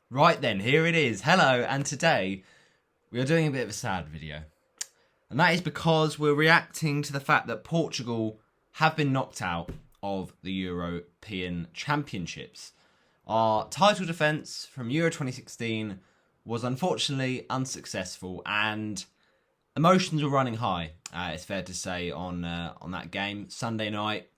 Right then, here it is. Hello, and today we are doing a bit of a sad video. And that is because we're reacting to the fact that Portugal have been knocked out of the European Championships. Our title defence from Euro 2016 was unfortunately unsuccessful, and emotions were running high, it's fair to say, on that game. Sunday night,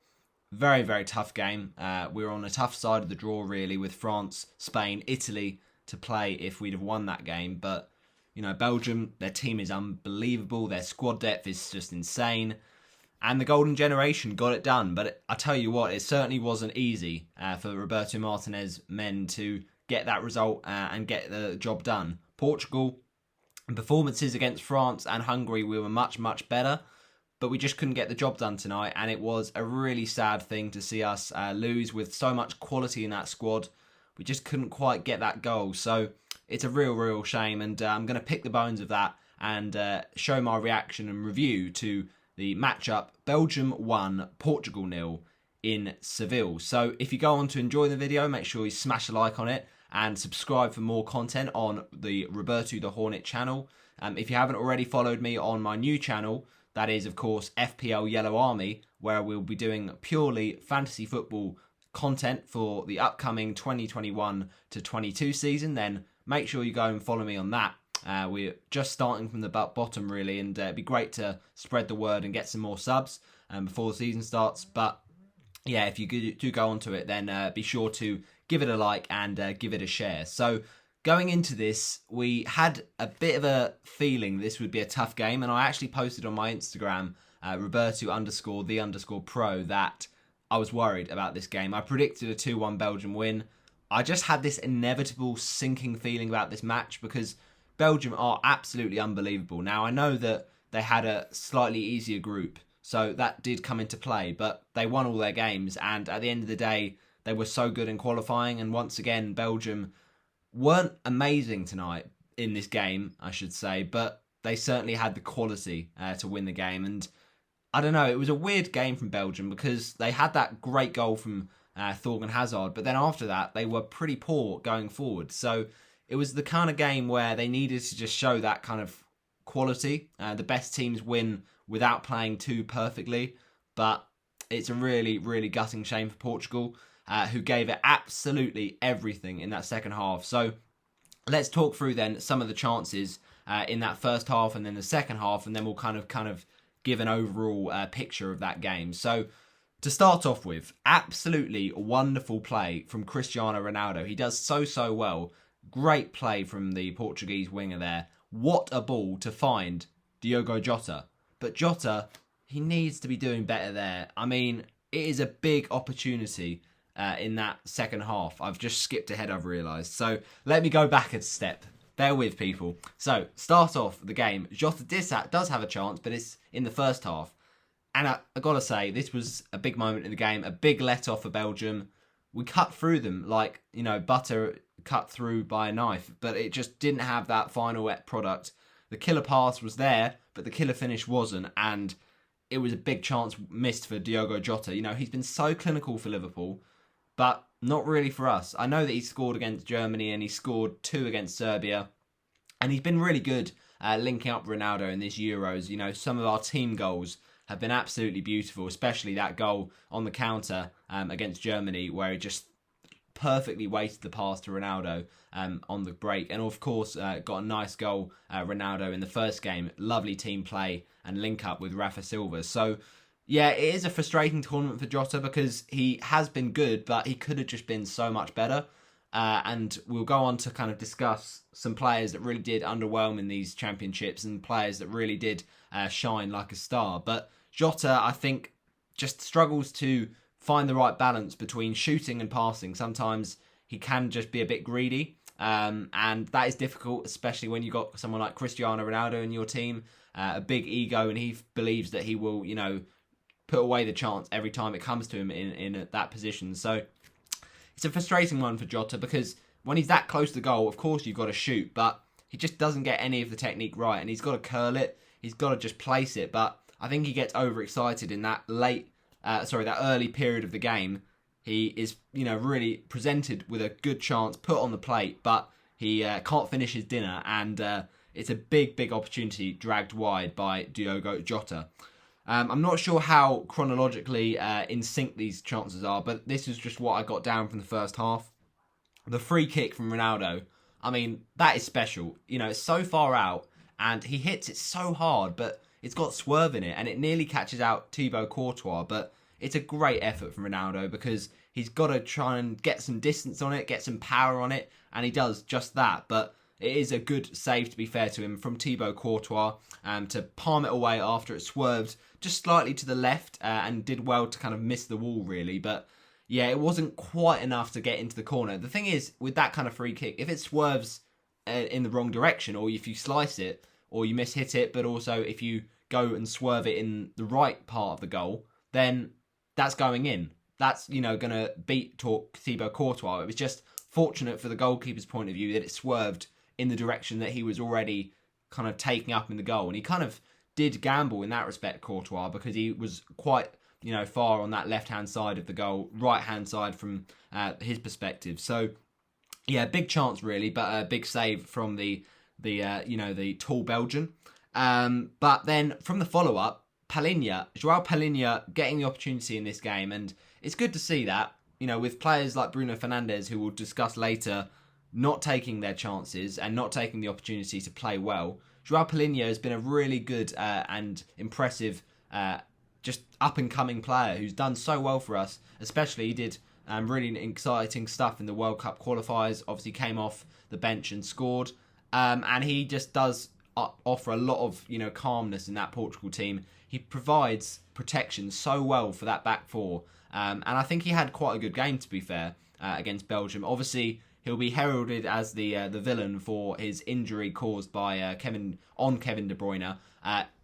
very, very tough game. We were on a tough side of the draw, really, with France, Spain, Italy to play if we'd have won that game. But, you know, Belgium, their team is unbelievable. Their squad depth is just insane. And the golden generation got it done. But I tell you what, it certainly wasn't easy for Roberto Martinez men to get that result and get the job done. Portugal, in performances against France and Hungary, we were much, much better. But we just couldn't get the job done tonight, and it was a really sad thing to see us lose with so much quality in that squad. We just couldn't quite get that goal, so it's a real, real shame, and I'm going to pick the bones of that and show my reaction and review to the matchup Belgium 1, Portugal 0 in Seville. So if you go on to enjoy the video, make sure you smash a like on it and subscribe for more content on the Roberto the Hornet channel. If you haven't already followed me on my new channel, that is, of course, FPL Yellow Army, where we'll be doing purely fantasy football content for the upcoming 2021 to 22 season, then make sure you go and follow me on that. We're just starting from the bottom, really, and it'd be great to spread the word and get some more subs before the season starts. But yeah, if you do go onto it, then be sure to give it a like and give it a share. So going into this, we had a bit of a feeling this would be a tough game, and I actually posted on my Instagram, Roberto_the_pro, that I was worried about this game. I predicted a 2-1 Belgium win. I just had this inevitable sinking feeling about this match because Belgium are absolutely unbelievable. Now, I know that they had a slightly easier group, so that did come into play, but they won all their games, and at the end of the day, they were so good in qualifying, and once again, Belgium weren't amazing tonight in this game, I should say, but they certainly had the quality to win the game. And I don't know, it was a weird game from Belgium because they had that great goal from Thorgan Hazard, but then after that, they were pretty poor going forward. So it was the kind of game where they needed to just show that kind of quality. The best teams win without playing too perfectly, but it's a really, really gutting shame for Portugal, who gave it absolutely everything in that second half. So let's talk through then some of the chances in that first half and then the second half, and then we'll kind of give an overall picture of that game. So to start off with, absolutely wonderful play from Cristiano Ronaldo. He does so well. Great play from the Portuguese winger there. What a ball to find Diogo Jota. But Jota, he needs to be doing better there. I mean, it is a big opportunity in that second half. I've just skipped ahead, I've realised. So let me go back a step. Bear with, people. So, start off the game. Jota does have a chance, but it's in the first half. And I got to say, this was a big moment in the game. A big let-off for Belgium. We cut through them like, you know, butter cut through by a knife. But it just didn't have that final wet product. The killer pass was there, but the killer finish wasn't. And it was a big chance missed for Diogo Jota. You know, he's been so clinical for Liverpool, but not really for us. I know that he scored against Germany and he scored 2 against Serbia. And he's been really good linking up Ronaldo in this Euros. You know, some of our team goals have been absolutely beautiful, especially that goal on the counter against Germany where he just perfectly weighted the pass to Ronaldo on the break. And of course, got a nice goal, Ronaldo, in the first game. Lovely team play and link up with Rafa Silva. So, yeah, it is a frustrating tournament for Jota because he has been good, but he could have just been so much better. And we'll go on to kind of discuss some players that really did underwhelm in these championships and players that really did shine like a star. But Jota, I think, just struggles to find the right balance between shooting and passing. Sometimes he can just be a bit greedy, and that is difficult, especially when you've got someone like Cristiano Ronaldo in your team, a big ego, and he believes that he will, you know, put away the chance every time it comes to him in that position. So it's a frustrating one for Jota because when he's that close to goal, of course you've got to shoot, but he just doesn't get any of the technique right, and he's got to curl it, he's got to just place it, but I think he gets overexcited in that that early period of the game. He is, you know, really presented with a good chance, put on the plate, but He can't finish his dinner, and it's a big opportunity dragged wide by Diogo Jota. I'm not sure how chronologically in sync these chances are, but this is just what I got down from the first half. The free kick from Ronaldo, I mean, that is special. You know, it's so far out, and he hits it so hard, but it's got swerve in it, and it nearly catches out Thibaut Courtois, but it's a great effort from Ronaldo because he's got to try and get some distance on it, get some power on it, and he does just that. But it is a good save, to be fair to him, from Thibaut Courtois to palm it away after it swerved just slightly to the left and did well to kind of miss the wall, really. But yeah, it wasn't quite enough to get into the corner. The thing is, with that kind of free kick, if it swerves in the wrong direction, or if you slice it, or you miss-hit it, but also if you go and swerve it in the right part of the goal, then that's going in. That's, you know, going to beat Thibaut Courtois. It was just fortunate for the goalkeeper's point of view that it swerved in the direction that he was already kind of taking up in the goal. And he kind of did gamble in that respect, Courtois, because he was quite, you know, far on that left-hand side of the goal, right-hand side from his perspective. So, yeah, big chance really, but a big save from the tall Belgian. But then from the follow-up, Joao Palhinha getting the opportunity in this game, and it's good to see that, you know, with players like Bruno Fernandez, who we'll discuss later, not taking their chances and not taking the opportunity to play well. Joao Palhinha has been a really good and impressive just up-and-coming player who's done so well for us. Especially he did really exciting stuff in the World Cup qualifiers. Obviously came off the bench and scored. And he just does offer a lot of, you know, calmness in that Portugal team. He provides protection so well for that back four. And I think he had quite a good game, to be fair, against Belgium. Obviously, he'll be heralded as the villain for his injury caused by Kevin De Bruyne.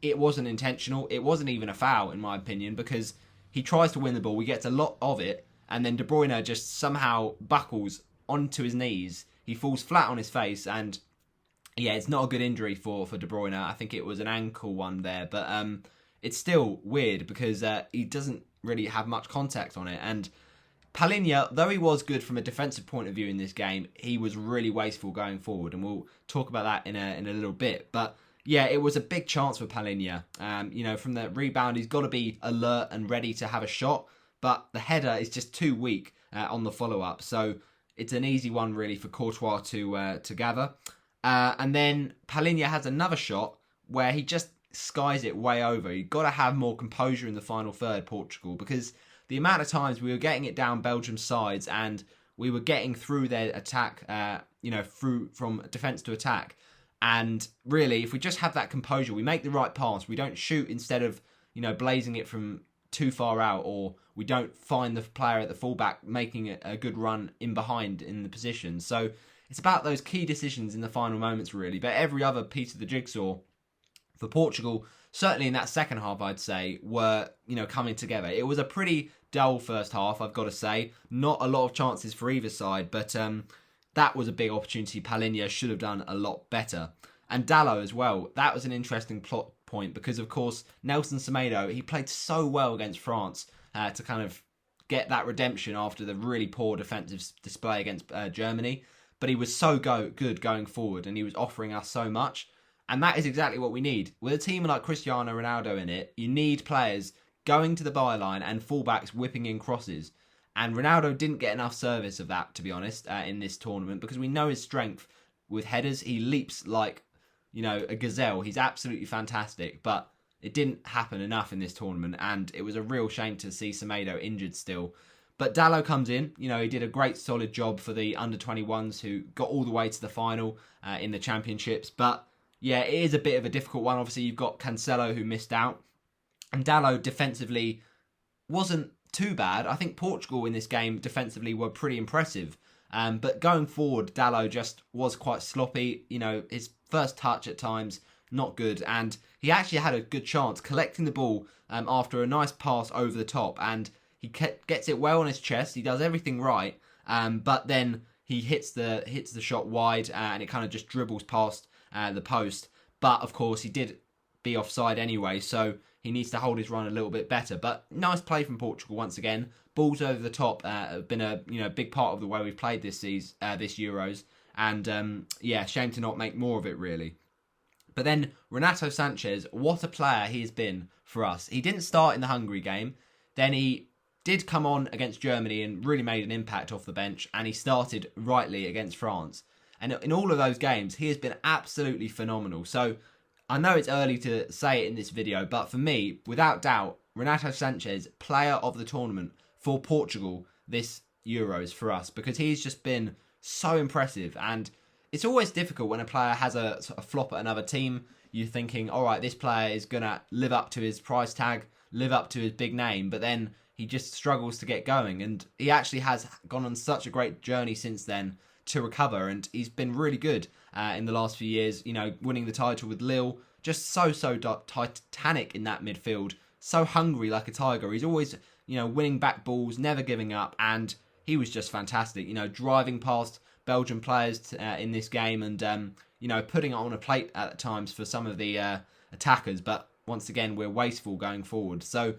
It wasn't intentional. It wasn't even a foul, in my opinion, because he tries to win the ball. He gets a lot of it, and then De Bruyne just somehow buckles onto his knees. He falls flat on his face, and yeah, it's not a good injury for De Bruyne. I think it was an ankle one there, but it's still weird because he doesn't really have much contact on it. And Palhinha, though he was good from a defensive point of view in this game, he was really wasteful going forward, and we'll talk about that in a little bit. But yeah, it was a big chance for Palhinha. You know, from the rebound, he's got to be alert and ready to have a shot, but the header is just too weak on the follow-up. So it's an easy one really for Courtois to gather. And then Palhinha has another shot where he just skies it way over. You've got to have more composure in the final third, Portugal, because the amount of times we were getting it down Belgium's sides and we were getting through their attack, through from defence to attack. And really, if we just have that composure, we make the right pass, we don't shoot instead of, you know, blazing it from too far out, or we don't find the player at the fullback making a good run in behind in the position. So it's about those key decisions in the final moments, really. But every other piece of the jigsaw for Portugal, certainly in that second half, I'd say, were, you know, coming together. It was a pretty dull first half, I've got to say. Not a lot of chances for either side, but that was a big opportunity. Palhinha should have done a lot better. And Dalot as well. That was an interesting plot point because, of course, Nelson Semedo, he played so well against France to kind of get that redemption after the really poor defensive display against Germany. But he was so good going forward, and he was offering us so much. And that is exactly what we need. With a team like Cristiano Ronaldo in it, you need players going to the byline and fullbacks whipping in crosses. And Ronaldo didn't get enough service of that, to be honest, in this tournament, because we know his strength with headers. He leaps like, you know, a gazelle. He's absolutely fantastic, but it didn't happen enough in this tournament, and it was a real shame to see Semedo injured still. But Dalot comes in. You know, he did a great solid job for the under-21s who got all the way to the final in the championships. But yeah, it is a bit of a difficult one. Obviously, you've got Cancelo who missed out. And Dalot defensively wasn't too bad. I think Portugal in this game defensively were pretty impressive. But going forward, Dalot just was quite sloppy. You know, his first touch at times, not good. And he actually had a good chance collecting the ball after a nice pass over the top. And he gets it well on his chest. He does everything right. But then he hits the shot wide and it kind of just dribbles past the post. But of course, he did be offside anyway, so he needs to hold his run a little bit better. But nice play from Portugal once again. Balls over the top have been a big part of the way we've played this Euros, And yeah, shame to not make more of it, really. But then Renato Sanchez, what a player he has been for us. He didn't start in the Hungary game. Then he did come on against Germany and really made an impact off the bench. And he started rightly against France. And in all of those games, he has been absolutely phenomenal. So I know it's early to say it in this video, but for me, without doubt, Renato Sanchez, player of the tournament for Portugal this Euros for us, because he's just been so impressive. And it's always difficult when a player has a sort of flop at another team. You're thinking, all right, this player is going to live up to his price tag, live up to his big name, but then he just struggles to get going. And he actually has gone on such a great journey since then to recover, and he's been really good in the last few years, you know, winning the title with Lille. Just so titanic in that midfield, so hungry like a tiger. He's always, you know, winning back balls, never giving up, and he was just fantastic, you know, driving past Belgian players in this game, and you know, putting it on a plate at times for some of the attackers. But once again, we're wasteful going forward. So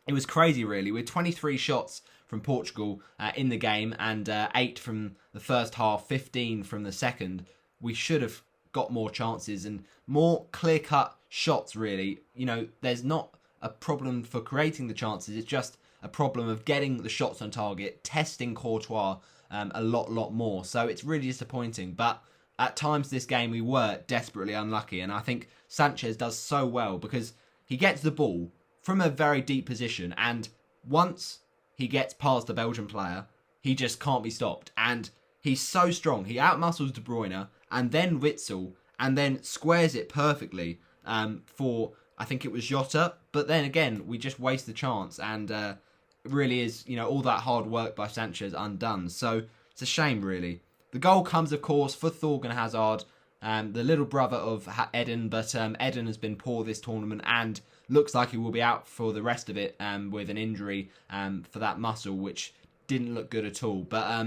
it was crazy, really. With 23 shots from Portugal in the game, and 8 from the first half, 15 from the second. We should have got more chances and more clear-cut shots, really. You know, there's not a problem for creating the chances. It's just a problem of getting the shots on target, testing Courtois a lot more. So it's really disappointing. But at times this game we were desperately unlucky. And I think Sanchez does so well because he gets the ball from a very deep position. And once he gets past the Belgian player, he just can't be stopped. And he's so strong. He outmuscles De Bruyne and then Witsel and then squares it perfectly for, I think it was Jota. But then again, we just waste the chance. And it really is, you know, all that hard work by Sanchez undone. So it's a shame, really. The goal comes, of course, for Thorgan Hazard, the little brother of Eden. But Eden has been poor this tournament and looks like he will be out for the rest of it with an injury for that muscle, which didn't look good at all. But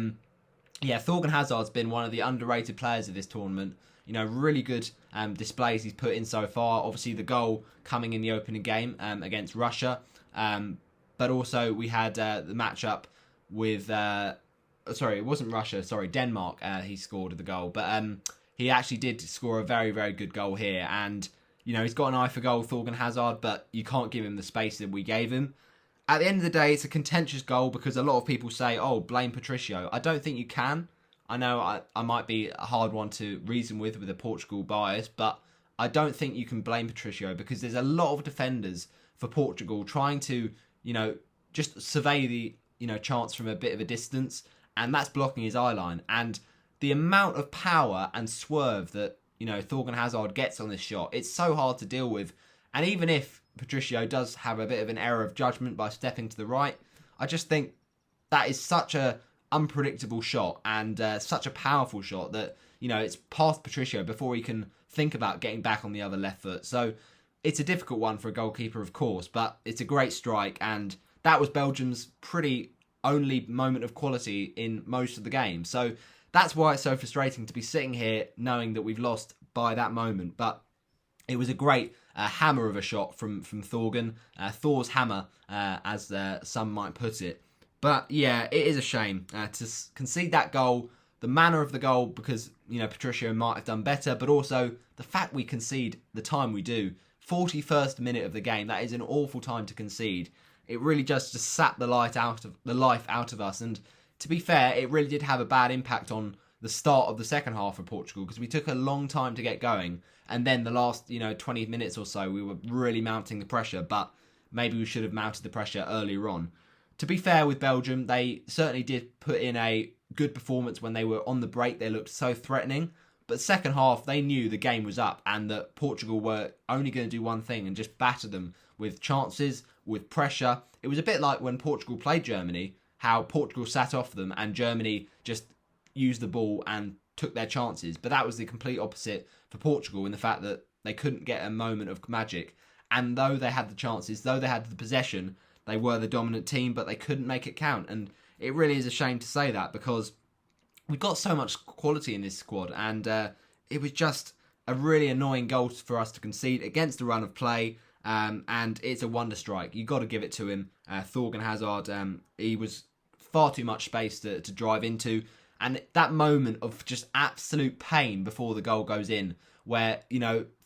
yeah, Thorgan Hazard's been one of the underrated players of this tournament. You know, really good displays he's put in so far. Obviously, the goal coming in the opening game against Russia. But also, we had the matchup with... sorry, it wasn't Russia. Sorry, Denmark. He scored the goal. But he actually did score a very, very good goal here. And, you know, he's got an eye for goal, Thorgan Hazard, but you can't give him the space that we gave him. At the end of the day, it's a contentious goal because a lot of people say, oh, blame Patricio. I don't think you can. I know I might be a hard one to reason with a Portugal bias, but I don't think you can blame Patricio because there's a lot of defenders for Portugal trying to, you know, just survey the, you know, chance from a bit of a distance, and that's blocking his eye line. And the amount of power and swerve that, you know, Thorgan Hazard gets on this shot, it's so hard to deal with. And even if Patricio does have a bit of an error of judgment by stepping to the right, I just think that is such a unpredictable shot and such a powerful shot that, you know, it's past Patricio before he can think about getting back on the other left foot. So it's a difficult one for a goalkeeper, of course, but it's a great strike, and that was Belgium's pretty only moment of quality in most of the game. So that's why it's so frustrating to be sitting here knowing that we've lost by that moment. But it was a great hammer of a shot from Thorgan, Thor's hammer, as some might put it. But yeah, it is a shame to concede that goal, the manner of the goal, because, you know, Patricio might have done better, but also the fact we concede the time we do. 41st minute of the game, that is an awful time to concede. It really just sapped the life out of us. And to be fair, it really did have a bad impact on the start of the second half for Portugal because we took a long time to get going. And then the last, you know, 20 minutes or so, we were really mounting the pressure, but maybe we should have mounted the pressure earlier on. To be fair with Belgium, they certainly did put in a good performance when they were on the break. They looked so threatening. But second half, they knew the game was up and that Portugal were only going to do one thing and just batter them with chances, with pressure. It was a bit like when Portugal played Germany, how Portugal sat off them and Germany just used the ball and took their chances. But that was the complete opposite for Portugal in the fact that they couldn't get a moment of magic. And though they had the chances, though they had the possession, they were the dominant team, but they couldn't make it count. And it really is a shame to say that because we've got so much quality in this squad. And it was just a really annoying goal for us to concede against the run of play. And it's a wonder strike. You've got to give it to him. Thorgan Hazard, he was far too much space to drive into. And that moment of just absolute pain before the goal goes in, where,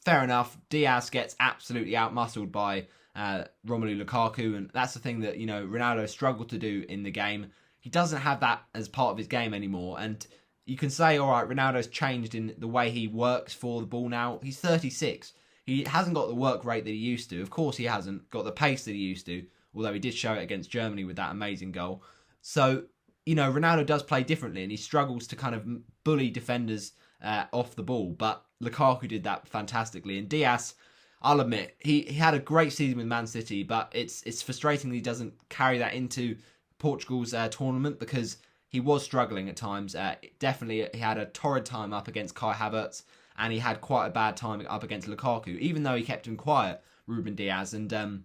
fair enough, Diaz gets absolutely outmuscled by Romelu Lukaku, and that's the thing that, Ronaldo struggled to do in the game. He doesn't have that as part of his game anymore, and you can say, all right, Ronaldo's changed in the way he works for the ball now. He's 36. He hasn't got the work rate that he used to. Of course, he hasn't got the pace that he used to, although he did show it against Germany with that amazing goal. So, Ronaldo does play differently, and he struggles to kind of bully defenders off the ball. But Lukaku did that fantastically. And Diaz, I'll admit, he had a great season with Man City, but it's frustrating that he doesn't carry that into Portugal's tournament, because he was struggling at times. Definitely, he had a torrid time up against Kai Havertz, and he had quite a bad time up against Lukaku, even though he kept him quiet, Ruben Diaz. And,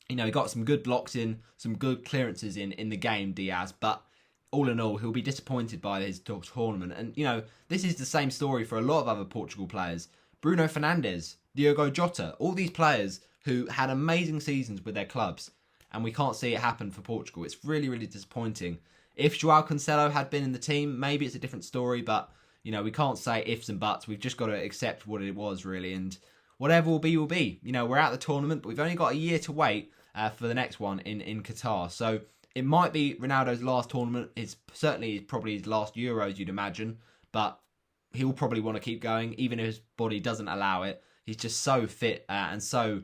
he got some good blocks in, some good clearances in the game, Diaz. But all in all, he'll be disappointed by his tournament. And, this is the same story for a lot of other Portugal players. Bruno Fernandez, Diogo Jota, all these players who had amazing seasons with their clubs, and we can't see it happen for Portugal. It's really, really disappointing. If Joao Cancelo had been in the team, maybe it's a different story, but, we can't say ifs and buts. We've just got to accept what it was, really, and whatever will be, will be. We're out of the tournament, but we've only got a year to wait for the next one in Qatar. So it might be Ronaldo's last tournament. It's certainly probably his last Euros, you'd imagine, but he'll probably want to keep going, even if his body doesn't allow it. He's just so fit and so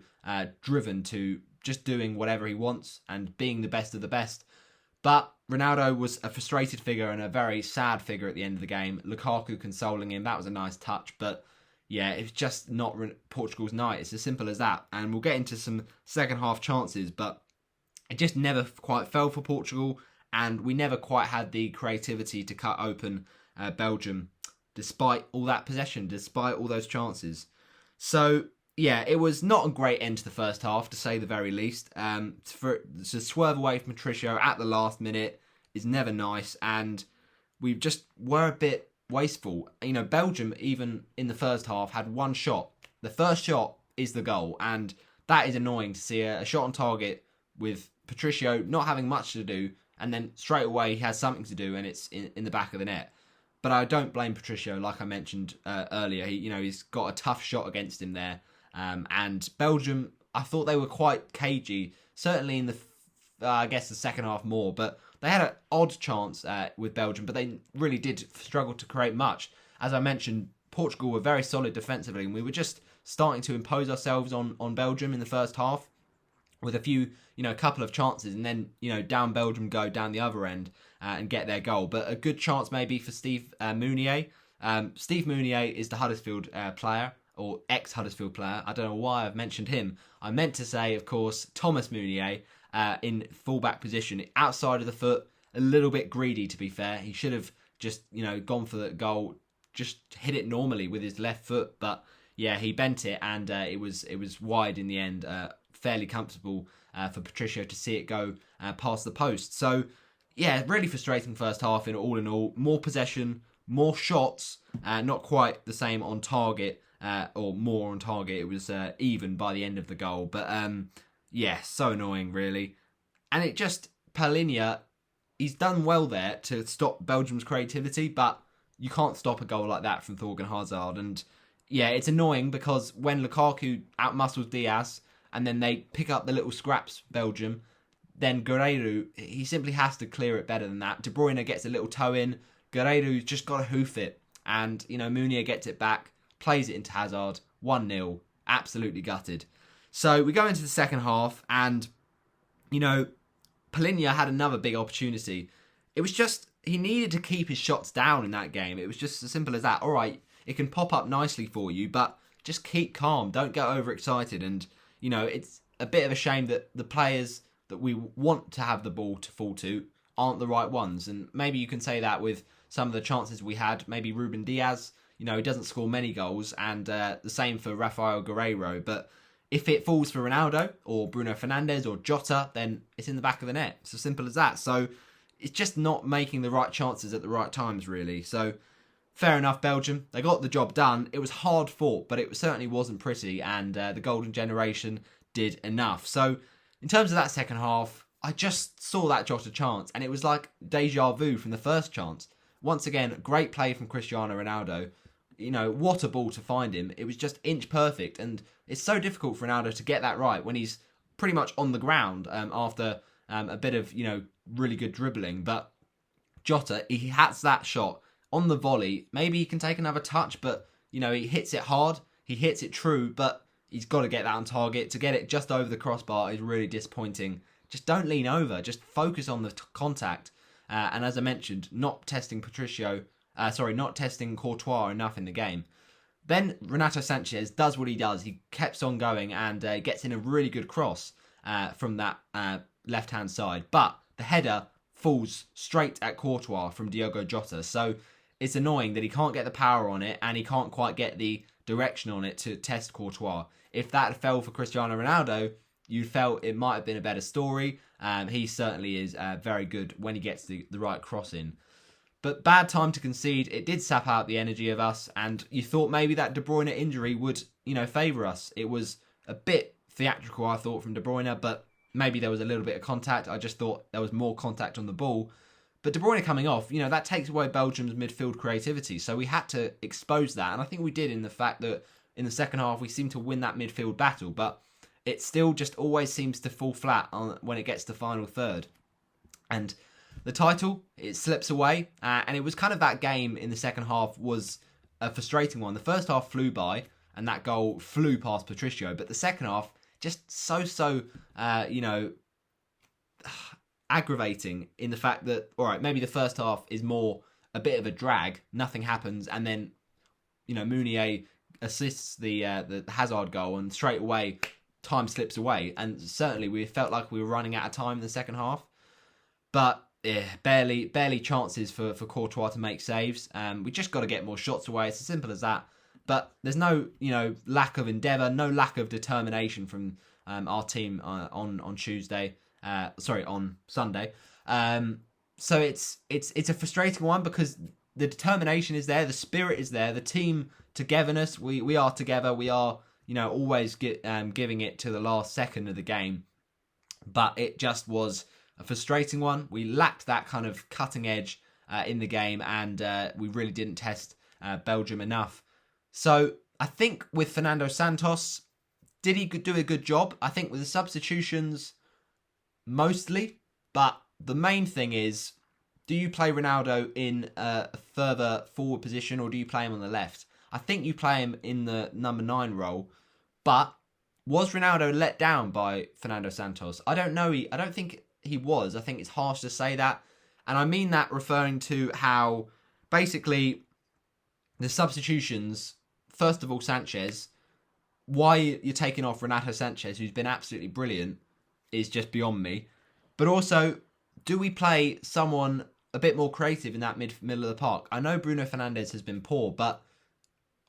driven to just doing whatever he wants and being the best of the best. But Ronaldo was a frustrated figure and a very sad figure at the end of the game. Lukaku consoling him, that was a nice touch, but yeah, it's just not Portugal's night. It's as simple as that. And we'll get into some second half chances, but it just never quite fell for Portugal, and we never quite had the creativity to cut open Belgium, despite all that possession, despite all those chances. So yeah, it was not a great end to the first half, to say the very least. To swerve away from Patricio at the last minute is never nice, and we just were a bit wasteful. Belgium, even in the first half, had one shot. The first shot is the goal, and that is annoying to see a shot on target with Patricio not having much to do, and then straight away he has something to do, and it's in the back of the net. But I don't blame Patricio, like I mentioned earlier. He's got a tough shot against him there. And Belgium, I thought they were quite cagey, certainly in the second half more, but they had an odd chance with Belgium, but they really did struggle to create much. As I mentioned, Portugal were very solid defensively, and we were just starting to impose ourselves on Belgium in the first half with a few, couple of chances, and then, down Belgium go down the other end and get their goal. But a good chance maybe for Steve Mounier. Steve Mounier is the Huddersfield player, or ex-Huddersfield player. I don't know why I've mentioned him. I meant to say, of course, Thomas Mounier in full-back position, outside of the foot, a little bit greedy, to be fair. He should have just, gone for the goal, just hit it normally with his left foot. But yeah, he bent it, and it was wide in the end. Fairly comfortable for Patricio to see it go past the post. So yeah, really frustrating first half in all. More possession, more shots, not quite the same on target. Or more on target. It was even by the end of the goal. But yeah, so annoying, really. And it just, Palhinha, he's done well there to stop Belgium's creativity, but you can't stop a goal like that from Thorgan Hazard. And yeah, it's annoying because when Lukaku outmuscles Diaz, and then they pick up the little scraps, Belgium, then Guerreiro, he simply has to clear it better than that. De Bruyne gets a little toe in, Guerreiro's just got to hoof it, and, Mounier gets it back, plays it into Hazard, 1-0, absolutely gutted. So we go into the second half, and, Palhinha had another big opportunity. It was just, he needed to keep his shots down in that game. It was just as simple as that. All right, it can pop up nicely for you, but just keep calm. Don't get overexcited. And, it's a bit of a shame that the players that we want to have the ball to fall to aren't the right ones. And maybe you can say that with some of the chances we had. Maybe Ruben Diaz, he doesn't score many goals, and the same for Rafael Guerreiro. But if it falls for Ronaldo or Bruno Fernandez or Jota, then it's in the back of the net. It's as simple as that. So it's just not making the right chances at the right times, really. So fair enough, Belgium. They got the job done. It was hard fought, but it certainly wasn't pretty, and the golden generation did enough. So in terms of that second half, I just saw that Jota chance, and it was like deja vu from the first chance. once again, great play from Cristiano Ronaldo. You know, what a ball to find him. It was just inch perfect. And it's so difficult for Ronaldo to get that right when he's pretty much on the ground after a bit of, you know, really good dribbling. But Jota, he hats that shot on the volley. Maybe he can take another touch, but, you know, he hits it hard. He hits it true, but he's got to get that on target. To get it just over the crossbar is really disappointing. Just don't lean over. Just focus on the contact. And as I mentioned, not testing Courtois enough in the game. Then Renato Sanchez does what he does. He keeps on going and gets in a really good cross from that left-hand side. But the header falls straight at Courtois from Diogo Jota. So it's annoying that he can't get the power on it and he can't quite get the direction on it to test Courtois. If that fell for Cristiano Ronaldo, you felt it might have been a better story. He certainly is very good when he gets the right cross in. But bad time to concede. It did sap out the energy of us, and you thought maybe that De Bruyne injury would, you know, favour us. It was a bit theatrical, I thought, from De Bruyne, but maybe there was a little bit of contact. I just thought there was more contact on the ball. But De Bruyne coming off, you know, that takes away Belgium's midfield creativity. So we had to expose that, and I think we did in the fact that in the second half we seemed to win that midfield battle, but it still just always seems to fall flat when it gets to final third. And the title, it slips away, and it was kind of that game in the second half was a frustrating one. The first half flew by, and that goal flew past Patricio, but the second half, just so you know, aggravating in the fact that, all right, maybe the first half is more a bit of a drag, nothing happens, and then, you know, Meunier assists the Hazard goal, and straight away, time slips away, and certainly we felt like we were running out of time in the second half, but barely chances for Courtois to make saves. We just got to get more shots away. It's as simple as that. But there's no, you know, lack of endeavour, no lack of determination from our team on Tuesday. On Sunday. So it's a frustrating one because the determination is there, the spirit is there, the team togetherness. We are together. We are, you know, always giving it to the last second of the game. But it just was a frustrating one. We lacked that kind of cutting edge in the game, and we really didn't test Belgium enough. So I think with Fernando Santos, did he do a good job? I think with the substitutions, mostly. But the main thing is, do you play Ronaldo in a further forward position, or do you play him on the left? I think you play him in the number 9 role. But was Ronaldo let down by Fernando Santos? I don't know. I don't think he was. I think it's harsh to say that. And I mean that referring to how basically the substitutions, first of all, Sanches, why you're taking off Renato Sanchez, who's been absolutely brilliant, is just beyond me. But also, do we play someone a bit more creative in that middle of the park? I know Bruno Fernandez has been poor, but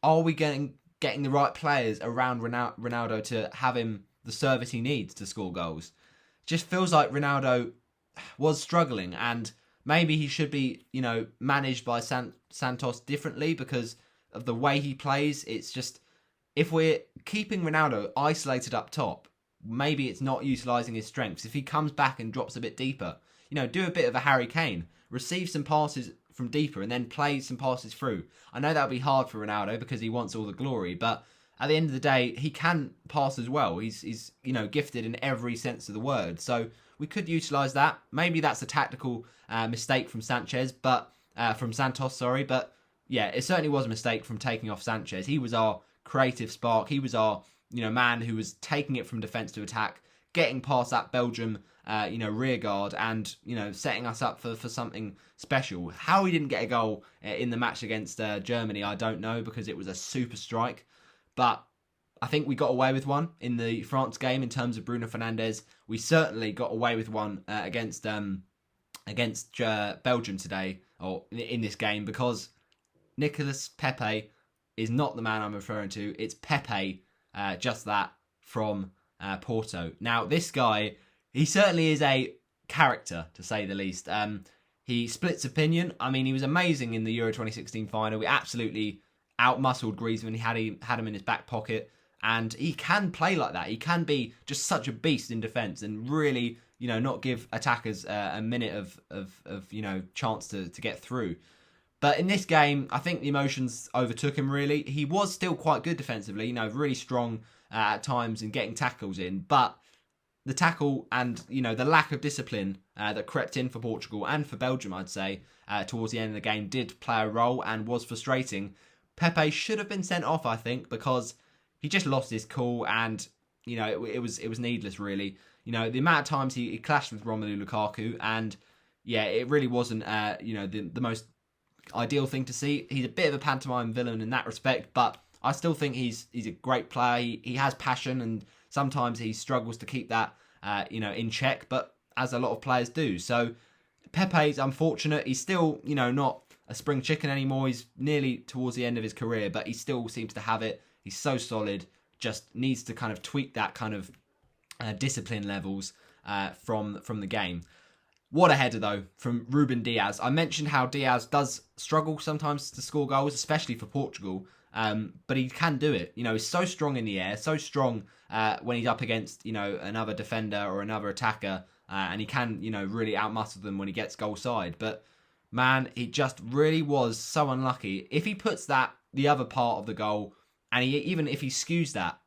are we getting the right players around Ronaldo to have him the service he needs to score goals? Just feels like Ronaldo was struggling, and maybe he should be, you know, managed by Santos differently because of the way he plays. It's just, if we're keeping Ronaldo isolated up top, maybe it's not utilising his strengths. If he comes back and drops a bit deeper, you know, do a bit of a Harry Kane, receive some passes from deeper and then play some passes through. I know that'll be hard for Ronaldo because he wants all the glory, but at the end of the day, he can pass as well. He's you know, gifted in every sense of the word. So we could utilise that. Maybe that's a tactical mistake from Santos, but yeah, it certainly was a mistake from taking off Sanchez. He was our creative spark. He was our, you know, man who was taking it from defence to attack, getting past that Belgium rear guard, and, you know, setting us up for something special. How he didn't get a goal in the match against Germany, I don't know, because it was a super strike. But I think we got away with one in the France game in terms of Bruno Fernandez. We certainly got away with one against Belgium today, or in this game, because Nicolas Pepe is not the man I'm referring to. It's Pepe, just that, from Porto. Now, this guy, he certainly is a character, to say the least. He splits opinion. I mean, he was amazing in the Euro 2016 final. We absolutely outmuscled Griezmann. He had him in his back pocket. And he can play like that. He can be just such a beast in defence and really, you know, not give attackers a minute of you know, chance to get through. But in this game, I think the emotions overtook him, really. He was still quite good defensively, you know, really strong at times in getting tackles in. But the tackle and, you know, the lack of discipline that crept in for Portugal and for Belgium, I'd say, towards the end of the game did play a role and was frustrating. Pepe should have been sent off, I think, because he just lost his cool and, you know, it was needless, really. You know, the amount of times he clashed with Romelu Lukaku, and yeah, it really wasn't, you know, the most ideal thing to see. He's a bit of a pantomime villain in that respect, but I still think he's a great player. He has passion, and sometimes he struggles to keep that, you know, in check, but as a lot of players do. So Pepe's unfortunate. He's still, you know, not a spring chicken anymore. He's nearly towards the end of his career, but he still seems to have it. He's so solid. Just needs to kind of tweak that kind of discipline levels from the game. What a header, though, from Ruben Diaz. I mentioned how Diaz does struggle sometimes to score goals, especially for Portugal, but he can do it. You know, he's so strong in the air, so strong when he's up against, you know, another defender or another attacker, and he can, you know, really outmuscle them when he gets goal side. But, man, he just really was so unlucky. If he puts that, the other part of the goal, and even if he skews that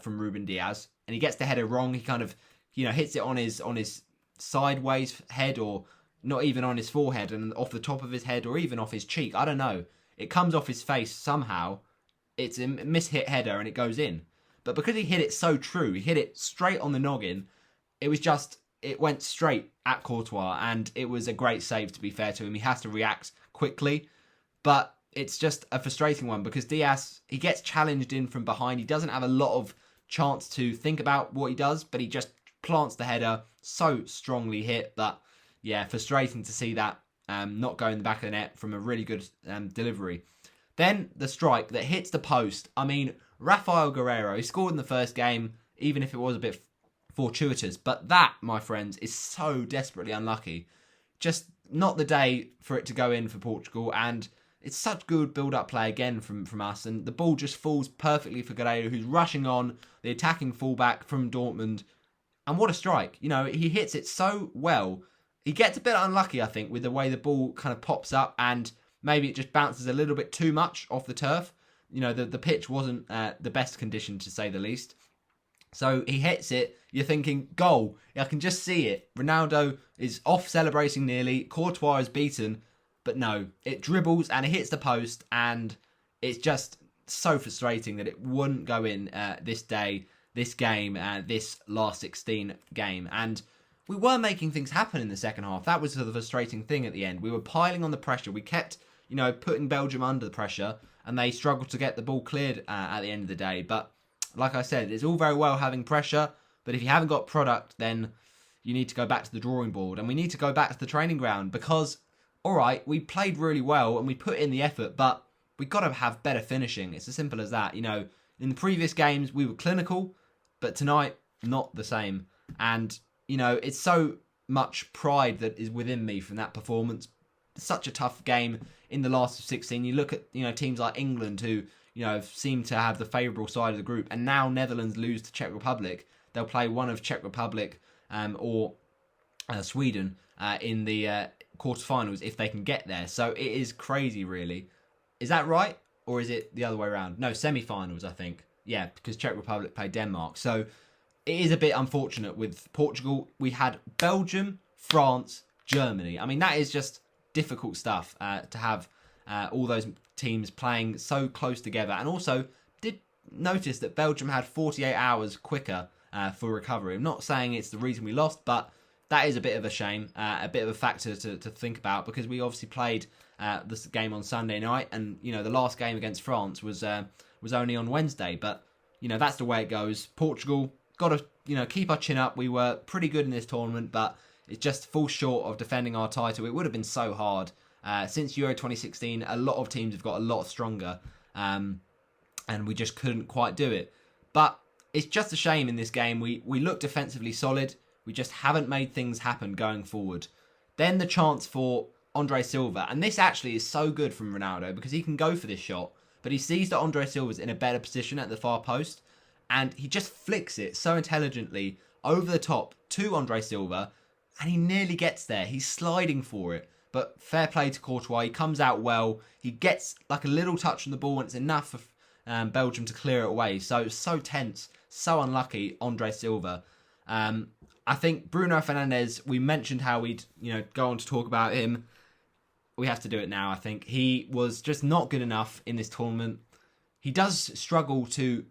from Ruben Diaz, and he gets the header wrong, he kind of, you know, hits it on his sideways head, or not even on his forehead and off the top of his head, or even off his cheek. I don't know. It comes off his face somehow. It's a mishit header and it goes in. But because he hit it so true, he hit it straight on the noggin, it went straight at Courtois, and it was a great save, to be fair to him. He has to react quickly, but it's just a frustrating one because Diaz, he gets challenged in from behind. He doesn't have a lot of chance to think about what he does, but he just plants the header, so strongly hit that, yeah, frustrating to see that not go in the back of the net from a really good delivery. Then the strike that hits the post. I mean, Rafael Guerreiro, he scored in the first game, even if it was a bit fortuitous, but that, my friends, is so desperately unlucky. Just not the day for it to go in for Portugal, and it's such good build-up play again from us, and the ball just falls perfectly for Guerreiro, who's rushing on, the attacking fullback from Dortmund. And what a strike. You know, he hits it so well. He gets a bit unlucky, I think, with the way the ball kind of pops up, and maybe it just bounces a little bit too much off the turf. You know, the pitch wasn't the best condition, to say the least. So he hits it. You're thinking, goal. I can just see it. Ronaldo is off celebrating nearly. Courtois is beaten. But no, it dribbles and it hits the post, and it's just so frustrating that it wouldn't go in this day, this game, this last 16 game. And we were making things happen in the second half. That was the frustrating thing at the end. We were piling on the pressure. We kept, you know, putting Belgium under the pressure, and they struggled to get the ball cleared at the end of the day. But like I said, it's all very well having pressure, but if you haven't got product, then you need to go back to the drawing board, and we need to go back to the training ground because, all right, we played really well and we put in the effort, but we've got to have better finishing. It's as simple as that. You know, in the previous games, we were clinical, but tonight, not the same. And, you know, it's so much pride that is within me from that performance. Such a tough game in the last of 16. You look at, you know, teams like England who, you know, seem to have the favourable side of the group, and now Netherlands lose to Czech Republic. They'll play one of Czech Republic or Sweden in the quarterfinals if they can get there. So it is crazy, really. Is that right? Or is it the other way around? No, semi-finals, I think. Yeah, because Czech Republic played Denmark. So it is a bit unfortunate with Portugal. We had Belgium, France, Germany. I mean, that is just difficult stuff to have all those teams playing so close together. And also, did notice that Belgium had 48 hours quicker for recovery. I'm not saying it's the reason we lost, but that is a bit of a shame, a bit of a factor to think about, because we obviously played this game on Sunday night, and you know the last game against France was only on Wednesday. But you know that's the way it goes. Portugal got to keep our chin up. We were pretty good in this tournament, but it just falls short of defending our title. It would have been so hard. Since Euro 2016, a lot of teams have got a lot stronger, and we just couldn't quite do it. But it's just a shame in this game. We look defensively solid. We just haven't made things happen going forward. Then the chance for Andre Silva. And this actually is so good from Ronaldo because he can go for this shot. But he sees that Andre Silva's in a better position at the far post. And he just flicks it so intelligently over the top to Andre Silva. And he nearly gets there. He's sliding for it. But fair play to Courtois. He comes out well. He gets like a little touch on the ball, and it's enough for Belgium to clear it away. So tense, so unlucky. Andre Silva. I think Bruno Fernandez. We mentioned how we'd go on to talk about him. We have to do it now. I think he was just not good enough in this tournament. He does struggle to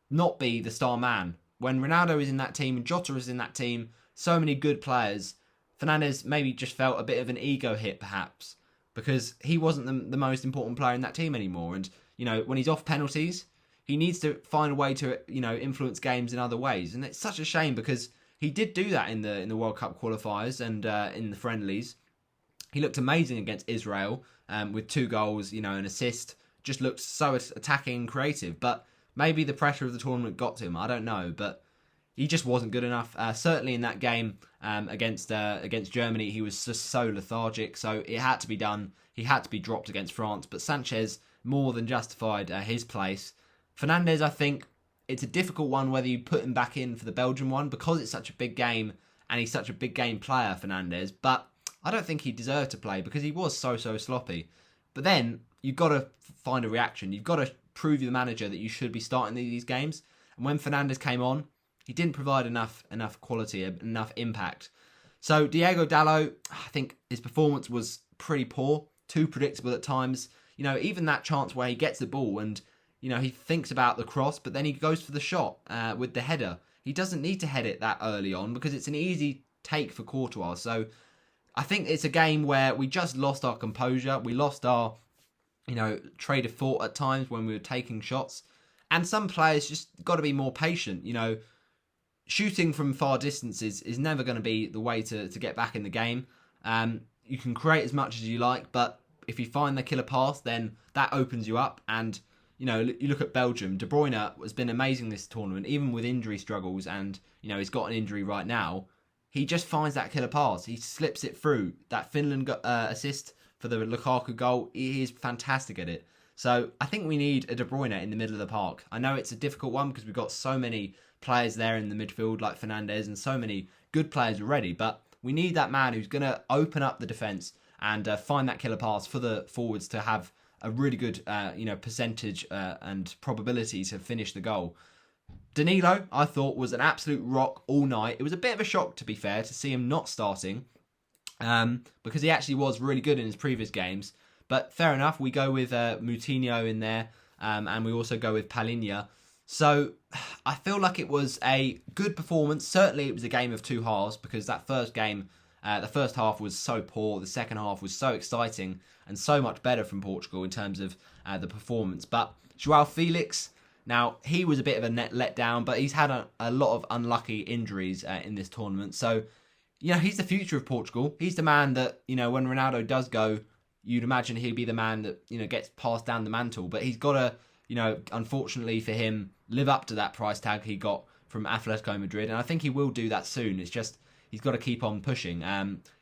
not be the star man. When Ronaldo is in that team and Jota is in that team, so many good players, Fernandez maybe just felt a bit of an ego hit perhaps because he wasn't the most important player in that team anymore. And, when he's off penalties, he needs to find a way to, influence games in other ways. And it's such a shame because he did do that in the World Cup qualifiers and in the friendlies. He looked amazing against Israel with 2 goals, an assist. Just looked so attacking and creative. But maybe the pressure of the tournament got to him. I don't know. But he just wasn't good enough. Certainly in that game against Germany, he was just so lethargic. So it had to be done. He had to be dropped against France. But Sanches more than justified his place. Fernandez, I think it's a difficult one whether you put him back in for the Belgian one because it's such a big game and he's such a big game player, Fernandez. But I don't think he deserved to play because he was so sloppy. But then you've got to find a reaction. You've got to prove to the manager that you should be starting these games. And when Fernandez came on, he didn't provide enough quality, enough impact. So Diego Dalot, I think his performance was pretty poor, too predictable at times. Even that chance where he gets the ball and, he thinks about the cross, but then he goes for the shot with the header. He doesn't need to head it that early on because it's an easy take for Courtois. So I think it's a game where we just lost our composure. We lost our, trade of thought at times when we were taking shots. And some players just got to be more patient. Shooting from far distances is never going to be the way to get back in the game. You can create as much as you like, but if you find the killer pass, then that opens you up. And, you look at Belgium. De Bruyne has been amazing this tournament, even with injury struggles. And, he's got an injury right now. He just finds that killer pass. He slips it through. That Finland assist for the Lukaku goal, he is fantastic at it. So I think we need a De Bruyne in the middle of the park. I know it's a difficult one because we've got so many players there in the midfield like Fernandez and so many good players already. But we need that man who's going to open up the defence and find that killer pass for the forwards to have a really good percentage and probability to finish the goal. Danilo, I thought, was an absolute rock all night. It was a bit of a shock, to be fair, to see him not starting because he actually was really good in his previous games. But fair enough, we go with Moutinho in there and we also go with Palhinha. So I feel like it was a good performance. Certainly it was a game of 2 halves because that first game, the first half was so poor. The second half was so exciting and so much better from Portugal in terms of the performance. But João Felix, now he was a bit of a net letdown, but he's had a lot of unlucky injuries in this tournament. So, he's the future of Portugal. He's the man that, when Ronaldo does go, you'd imagine he'd be the man that, gets passed down the mantle. But he's got to, unfortunately for him, live up to that price tag he got from Atletico Madrid. And I think he will do that soon. It's just, he's got to keep on pushing.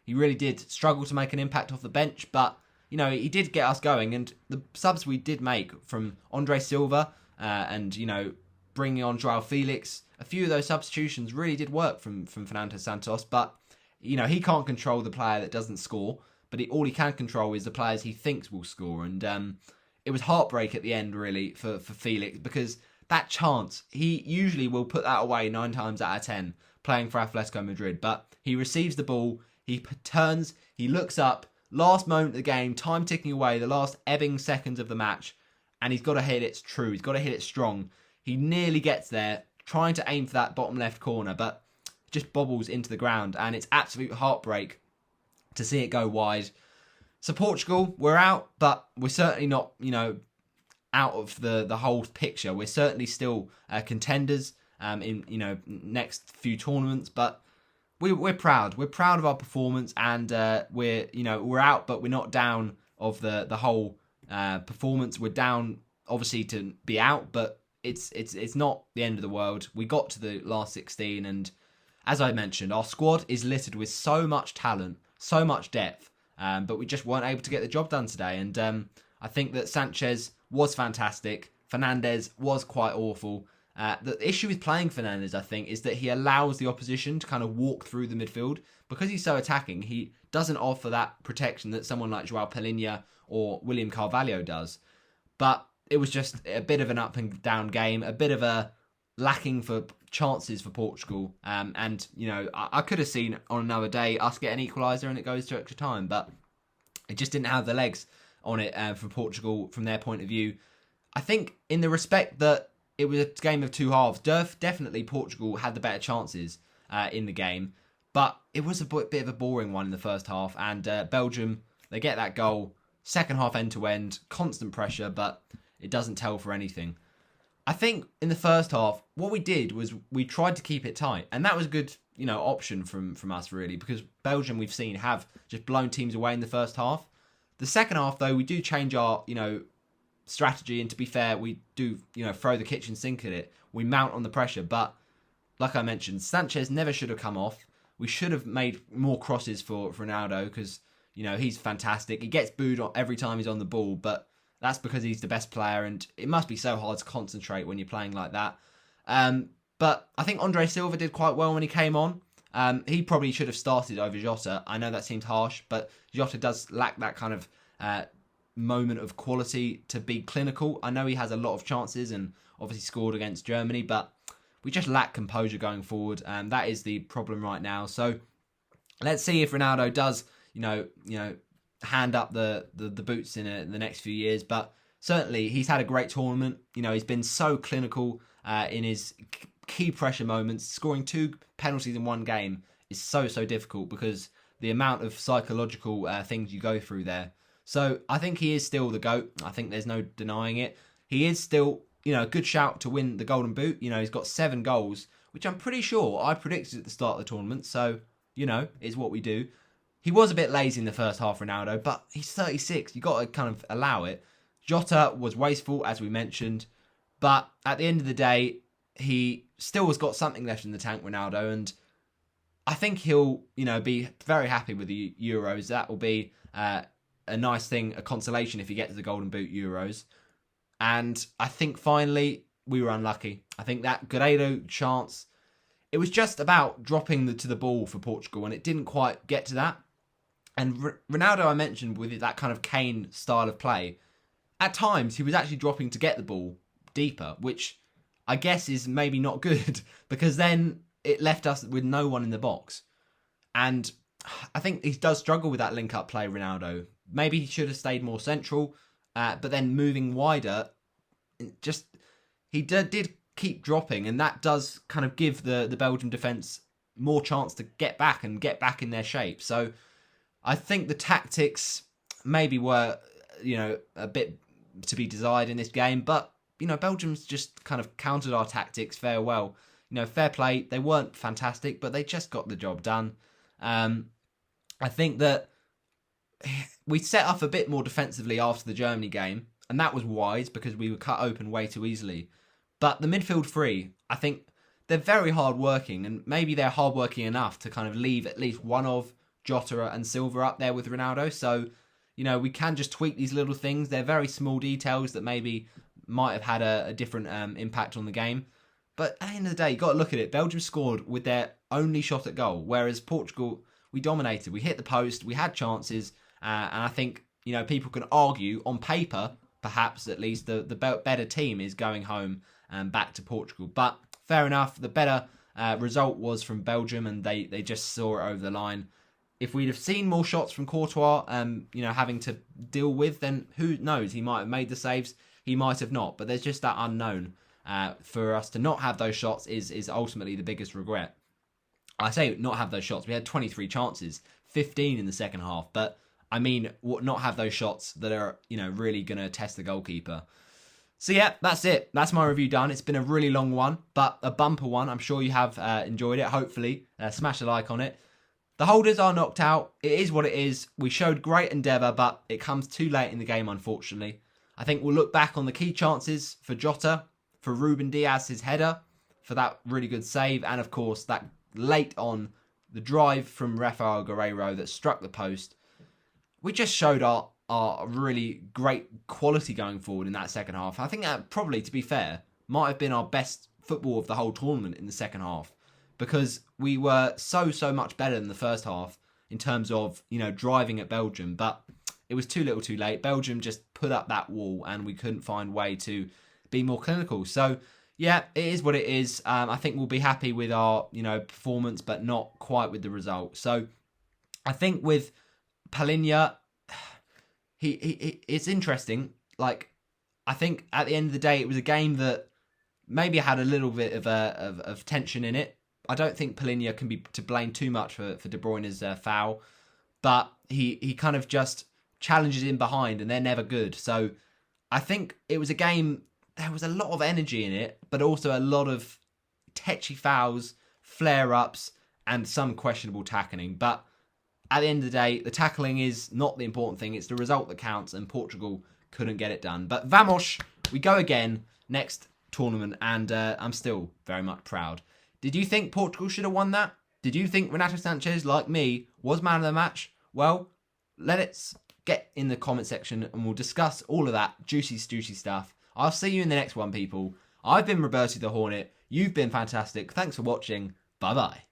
He really did struggle to make an impact off the bench, but, he did get us going. And the subs we did make from Andre Silva and, bringing on João Felix, a few of those substitutions really did work from Fernando Santos. But, he can't control the player that doesn't score. But all he can control is the players he thinks will score. And it was heartbreak at the end, really, for Felix. Because that chance, he usually will put that away 9 times out of 10 playing for Atletico Madrid. But he receives the ball, he turns, he looks up, last moment of the game, time ticking away, the last ebbing seconds of the match. And he's got to hit it true. He's got to hit it strong. He nearly gets there, trying to aim for that bottom left corner. But just bobbles into the ground. And it's absolute heartbreak to see it go wide. So Portugal, we're out, but we're certainly not, out of the whole picture. We're certainly still contenders in, next few tournaments, but we're proud. We're proud of our performance, and we're out, but we're not down of the whole performance. We're down, obviously, to be out, but it's not the end of the world. We got to the last 16, and as I mentioned, our squad is littered with so much talent, so much depth, but we just weren't able to get the job done today. And I think that Sanches was fantastic. Fernandez was quite awful. The issue with playing Fernandez, I think, is that he allows the opposition to kind of walk through the midfield. Because he's so attacking, he doesn't offer that protection that someone like Joao Palhinha or William Carvalho does. But it was just a bit of an up and down game, a bit of a lacking for chances for Portugal. And, you know, I could have seen on another day us get an equaliser and it goes to extra time. But it just didn't have the legs on it for Portugal from their point of view. I think in the respect that it was a game of two halves, definitely Portugal had the better chances in the game. But it was a bit of a boring one in the first half. And Belgium, they get that goal. Second half end-to-end, constant pressure, but it doesn't tell for anything. I think in the first half, what we did was we tried to keep it tight. And that was a good, you know, option from us, really. Because Belgium, we've seen, have just blown teams away in the first half. The second half, though, we do change our, you know, strategy. And to be fair, we do, you know, throw the kitchen sink at it. We mount on the pressure. But, like I mentioned, Sanches never should have come off. We should have made more crosses for Ronaldo because, you know, he's fantastic. He gets booed every time he's on the ball, but that's because he's the best player and it must be so hard to concentrate when you're playing like that. But I think Andre Silva did quite well when he came on. He probably should have started over Jota. I know that seems harsh, but Jota does lack that kind of moment of quality to be clinical. I know he has a lot of chances and obviously scored against Germany, but we just lack composure going forward. That is the problem right now. So let's see if Ronaldo does, you know, hand up the boots in the next few years. But certainly he's had a great tournament. You know, he's been so clinical in his key pressure moments. Scoring 2 penalties in one game is so difficult because the amount of psychological things you go through there. So I think he is still the GOAT. I think there's no denying it. He is still, you know, a good shout to win the Golden Boot. You know, he's got 7 goals, which I'm pretty sure I predicted at the start of the tournament. So, you know, it's what we do. He was a bit lazy in the first half, Ronaldo, but he's 36. You've got to kind of allow it. Jota was wasteful, as we mentioned. But at the end of the day, he still has got something left in the tank, Ronaldo. And I think he'll, you know, be very happy with the Euros. That will be a nice thing, a consolation if he gets the Golden Boot Euros. And I think finally we were unlucky. I think that Guerreiro chance, it was just about dropping to the ball for Portugal, and it didn't quite get to that. And Ronaldo, I mentioned, with that kind of Kane style of play, at times he was actually dropping to get the ball deeper, which I guess is maybe not good because then it left us with no one in the box. And I think he does struggle with that link-up play, Ronaldo. Maybe he should have stayed more central, but then moving wider, just he did keep dropping, and that does kind of give the Belgian defence more chance to get back in their shape. So I think the tactics maybe were, you know, a bit to be desired in this game, but, you know, Belgium's just kind of countered our tactics fair well. You know, fair play. They weren't fantastic, but they just got the job done. I think that we set up a bit more defensively after the Germany game, and that was wise because we were cut open way too easily. But the midfield three, I think they're very hard-working, and maybe they're hard-working enough to kind of leave at least one of Jota and Silva up there with Ronaldo. So, you know, we can just tweak these little things. They're very small details that maybe might have had a different impact on the game. But at the end of the day, you've got to look at it. Belgium scored with their only shot at goal, whereas Portugal, we dominated. We hit the post, we had chances, and I think, you know, people can argue on paper, perhaps at least, the better team is going home and back to Portugal. But fair enough, the better result was from Belgium, and they just saw it over the line. If we'd have seen more shots from Courtois, you know, having to deal with, then who knows? He might have made the saves, he might have not. But there's just that unknown. For us to not have those shots is ultimately the biggest regret. I say not have those shots. We had 23 chances, 15 in the second half. But I mean, not have those shots that are, you know, really going to test the goalkeeper. So yeah, that's it. That's my review done. It's been a really long one, but a bumper one. I'm sure you have enjoyed it. Hopefully, smash a like on it. The holders are knocked out. It is what it is. We showed great endeavour, but it comes too late in the game, unfortunately. I think we'll look back on the key chances for Jota, for Ruben Diaz's header, for that really good save, and of course that late on the drive from Rafael Guerreiro that struck the post. We just showed our really great quality going forward in that second half. I think that probably, to be fair, might have been our best football of the whole tournament in the second half, because we were so much better than the first half in terms of, driving at Belgium, but it was too little too late. Belgium just put up that wall and we couldn't find a way to be more clinical. So, yeah, it is what it is. I think we'll be happy with our, performance, but not quite with the result. So, I think with Palhinha, he it's interesting. Like, I think at the end of the day, it was a game that maybe had a little bit of tension in it. I don't think Palhinha can be to blame too much for De Bruyne's foul, but he kind of just challenges in behind and they're never good. So I think it was a game, there was a lot of energy in it, but also a lot of tetchy fouls, flare-ups, and some questionable tackling. But at the end of the day, the tackling is not the important thing. It's the result that counts, and Portugal couldn't get it done. But vamos, we go again next tournament, and I'm still very much proud. Did you think Portugal should have won that? Did you think Renato Sanchez, like me, was man of the match? Well, let's get in the comment section and we'll discuss all of that juicy stuff. I'll see you in the next one, people. I've been Roberto the Hornet. You've been fantastic. Thanks for watching. Bye-bye.